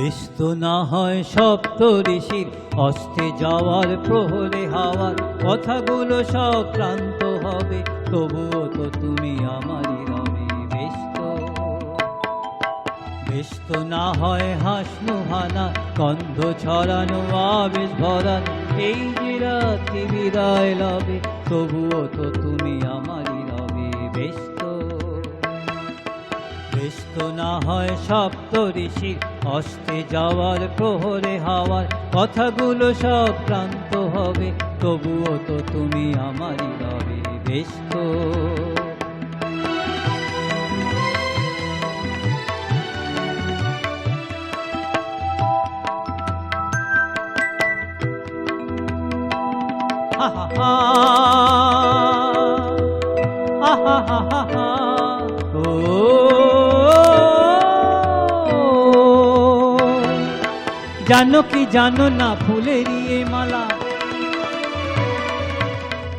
বেশ তো না হয় সপ্ত ঋষির অস্তে যাওয়ার প্রহরে হাওয়ার কথাগুলো সব ক্লান্ত হবে, তবুও তো তুমি আমারই রবে। বেশ তো না হয় হাসনুহানা গন্ধ ছড়ানো আবেশ ভরানো এই যে রাত্রি বিদায় লবে, তবুও তো তুমি আমারই রবে। বেশ তো না হয় সপ্ত ঋষির অস্তে যাওয়ার প্রহরে হাওয়ার কথাগুলো সব ক্লান্ত হবে, তবুও তো তুমি আমারই রবে। বেশ তো জানো কি জানো না ফুলেরই এ মালা,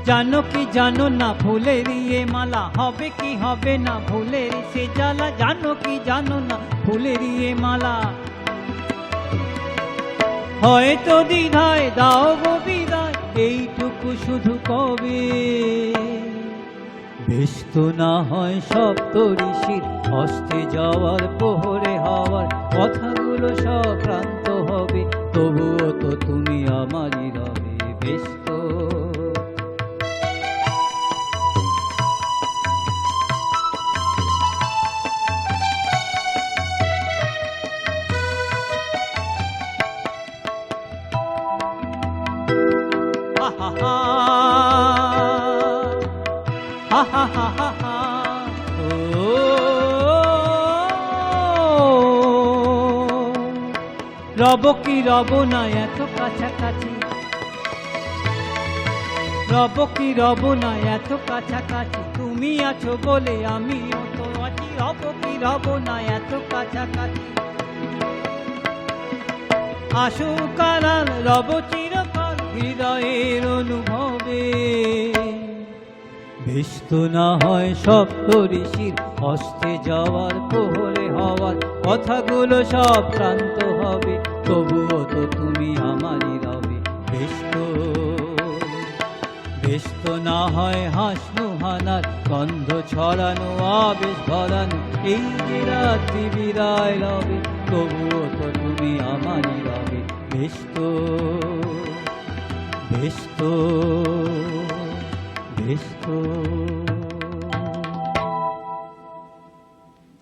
জানো কি জানো না ফুলেরই এ মালা হবে কি হবে না ফুলের সে জ্বালা। জানো কি জানো না ফুলেরই এ মালা হয়তো দ্বিধায় দাও গো বিদায়, এইটুকু শুধু কবে। বেশ তো না হয় সপ্ত ঋষির অস্তে যাওয়ার প্রহরে হাওয়ার কথাগুলো সব ক্লান্ত হবে, তবুও তো তুমি আমারই রবে। বেশ তো রব কি রব না এত কাছাকাছি, রব কি রব না এত কাছাকাছি, তুমি আছো বলে আমিও তো আছি। রব কি রব না এত কাছাকাছি, আসু কারাল রব চিরকাল হৃদয়ের অনুভবে। বেশ তো না হয় সপ্ত ঋষির অস্তে যাওয়ার প্রহরে হওয়ার কথাগুলো সব ক্লান্ত হবে, তবুও তো তুমি আমারই রবে। বেশ তো না হয় হাসনুহানার গন্ধ ছড়ানো আবেশ ভরানো এই যে রাত্রি বিদায় লবে, তবুও তো তুমি আমারই রবে। বেশ তো বেশ তো বেশ তো।